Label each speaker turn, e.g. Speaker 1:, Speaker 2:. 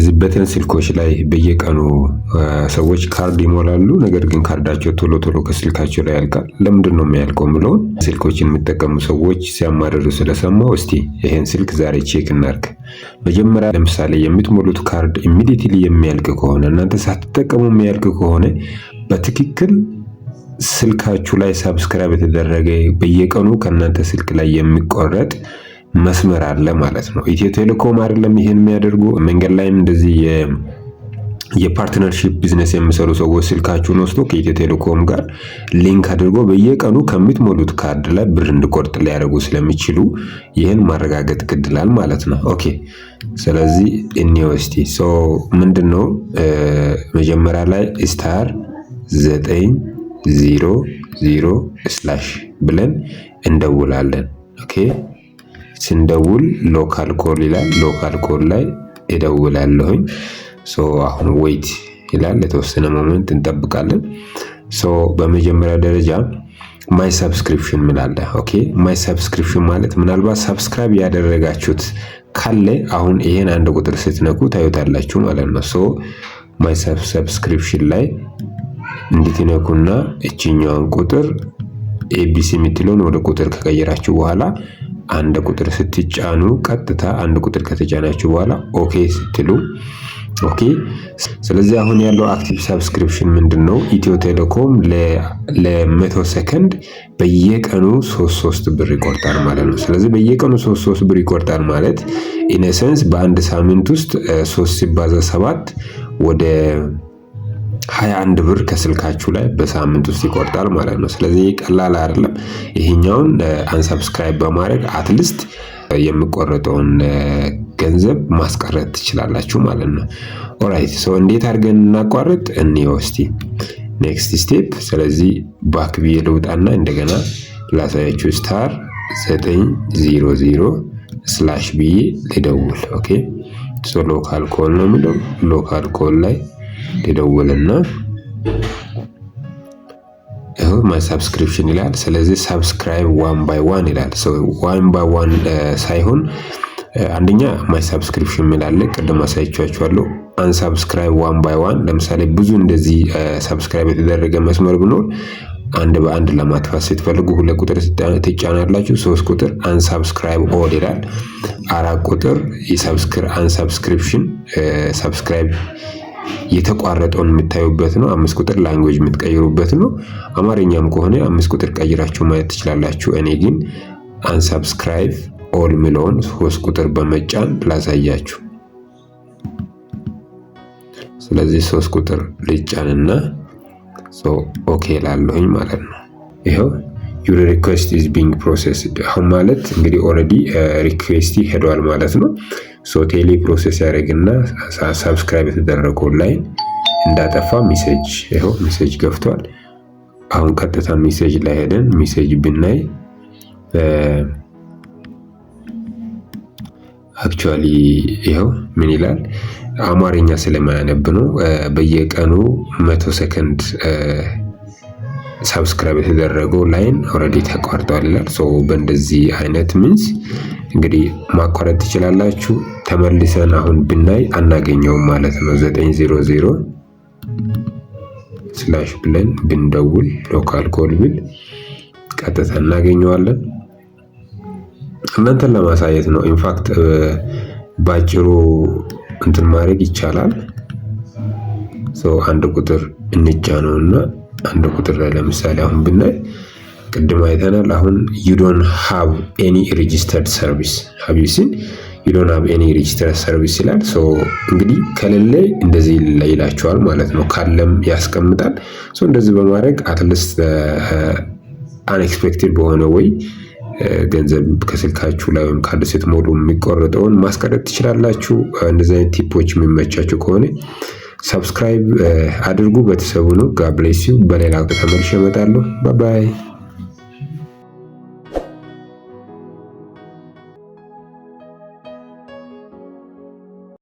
Speaker 1: እነዚህ በተን ስልኮች ላይ በየቀኑ ሰዎች ካርድ ይሞላሉ። ነገር ግን ካርዳቸው ቶሎ ቶሎ ከስልካቸው ላይ ያልቃል። ለምንድን ነው የሚያልቀው የሚለውን ስልኮችን የሚጠቀሙ ሰዎች ሲያማርሩ ስለሰማው እስቲ ይሄን ስልክ ዛሬ ቼክ እናድርግ። መጀመሪያ ለምሳሌ የምትሞሉት ካርድ ኢሚዲየትሊ የሚያልቅ ከሆነ እናንተ ሳትጠቀሙ የሚያልቅ ከሆነ በትክክል ስልካችሁ ላይ ሰብስክራይብ የተደረገ በየቀኑ ከእናንተ ስልክ ላይ የሚቆረጥ መስመር አለ ማለት ነው። ኢትዮ ቴሌኮም አይደለም ይሄን የሚያደርጉ። መንገድ ላይም እንደዚህ የፓርትነርሺፕ ቢዝነስ የሚሰሩ ሰዎች ስልካችሁን ወስዶ ከኢትዮ ቴሌኮም ጋር ሊንክ አድርጎ በየቀኑ ከምትሞሉት ካርድ ላይ ብር እንዲቆርጥ ሊያደርጉ ስለሚችሉ ይሄን ማረጋገጥ ግድላል ማለት ነው። ኦኬ ስለዚህ ዩኒቨርሲቲ ምንድነው መጀመሪያ ላይ ስታር 900 ብለን እንደውላለን። ኦኬ ስንደውል ሎካል ኮል ይላል። ሎካል ኮል ላይ እደውላለሁኝ። አሁን ዌይት ይላል። የተወሰነ ሞመንት እንጠብቃለን። በመጀመሪያ ደረጃ ማይ ሰብስክሪፕሽን ምላለ። ኦኬ ማይ ሰብስክሪፕሽን ማለት ምናልባት ሰብስክራይብ ያደረጋችሁት ካለ አሁን ይሄን አንድ ቁጥር ስትነኩ ታዩታላችሁ ማለት ነው። ማይ ሰብስክሪፕሽን ላይ እንድትነኩና እቺኛውን ቁጥር ኤቢሲ የምትለውን ወደ ቁጥር ከቀየራችሁ በኋላ አንድ ቁጥር ስትጫኑ ቀጥታ አንድ ቁጥር ከተጫናችሁ በኋላ ኦኬ ስትሉ ኦኬ። ስለዚህ አሁን ያለው አክቲቭ ሰብስክሪፕሽን ምንድነው? ኢትዮ ቴሌኮም ለ100 ሰከንድ በየቀኑ 3 ብር ይቆርጣል ማለት ነው። ስለዚህ በየቀኑ 3 ብር ይቆርጣል ማለት ኢነሰንስ በአንድ ሳምንት ውስጥ 3 ሲባዛ 7 ወደ 21 ብር ከስልካችሁ ላይ በሳምንት ውስጥ ይቆርጣል ማለት ነው። ስለዚህ ቀላል አይደለም። ይሄኛውን አንሰብስክራይብ በማድረግ አትሊስት የሚቆረጠውን ገንዘብ ማስቀረት ትችላላችሁ ማለት ነው። ኦራይት እንዴት አድርገን እናቋርጥ እንየው እስቲ ኔክስት ስቴፕ። ስለዚህ ባክ ብዬ ልውጣና እንደገና ላሳያችሁ ስታር 900 ብዬ ልደውል። ኦኬ ሎካል ኮል ነው የሚለው ሎካል ኮል ላይ ልደውልና ማይ ሰብስክሪፕሽን ይላል። ስለዚህ ሰብስክራይብ 1 by 1 ይላል። 1 by 1 ሳይሆን አንደኛ ማይ ሰብስክሪፕሽን ይላል። ቅድም አሳይቻችኋለሁ። አንሰብስክራይብ 1 by 1 ለምሳሌ ብዙ እንደዚህ ሰብስክራይብ የተደረገ መስመር ቢኖር አንድ በአንድ ለማጥፋት ስትፈልጉ 2 ቁጥር ትጫናላችሁ። 3 ቁጥር አንሰብስክራይብ ኦል ይላል። 4 ቁጥር አንሰብስክሪፕሽን ሰብስክራይብ የተቋረጠውን የምታዩበት ነው። 5 ቁጥር ላንጉዌጅ የምትቀይሩበት ነው። አማርኛም ከሆነ 5 ቁጥር ቀይራችሁ ማየት ትችላላችሁ። እኔ ግን አንሰብስክራይብ ኦል ሚለውን 3 ቁጥር በመጫን ላሳያችሁ። ስለዚህ 3 ቁጥር ልጫንና ኦኬ ላለሁኝ ማለት ነው። ይሄው your request is being processed አሁን ማለት እንግዲህ ኦሬዲ ሪኩዌስት ሄዷል ማለት ነው። ቴሌ ፕሮሰስ ያደርግና ሰብስክራይብ የተደረገው ላይን እንዳጠፋ ሜሴጅ ይሄው ሜሴጅ ገብቷል። አሁን ቀጥታ ሜሴጅ ላይ ሄደን ሜሴጅ ብናይ አክቹአሊ ይሄው ምን ይላል? አማርኛ ስለማያነብ ነው። በየቀኑ 100 ሰከንድ ሰብስክራይብ የተደረገው ላይን ኦሬዲ ተቋርጧል ይላል። በእንደዚህ አይነት ሚንስ እንግዲህ ማቋረጥ ትችላላችሁ። ተመልሰን አሁን ብናይ አናገኘውም ማለት ነው። 900 ብለን ብንደውል ሎካል ኮል ብል ቀጥታ እናገኘዋለን። እናንተን ለማሳየት ነው። ኢንፋክት ባጭሩ እንትን ማድረግ ይቻላል። አንድ ቁጥር እንጫነውና አንድ ቁጥር ላይ ለምሳሌ አሁን ብናይ ቅድም አይተናል። አሁን you don't have any registered service have you seen you don't have any registered service ይላል። እንግዲህ ከሌለ እንደዚህ ይላችኋል ማለት ነው። ካለም ያስቀምጣል። እንደዚህ በማድረግ አትሊስት unexpected በሆነ ወይ ገንዘብ ከስልካችሁ ላይ ወይም ካርድ ስትሞሉ የሚቆረጠውን ማስቀረት ትችላላችሁ። እንደዚህ አይነት ቲፖች የሚመቻችሁ ከሆነ ሰብስክራይብ አድርጉ። ቤተሰቡ ነው። ጋድ ብሌስ ዩ። በሌላ ተመልሼ እመጣለሁ። ባይ ባይ።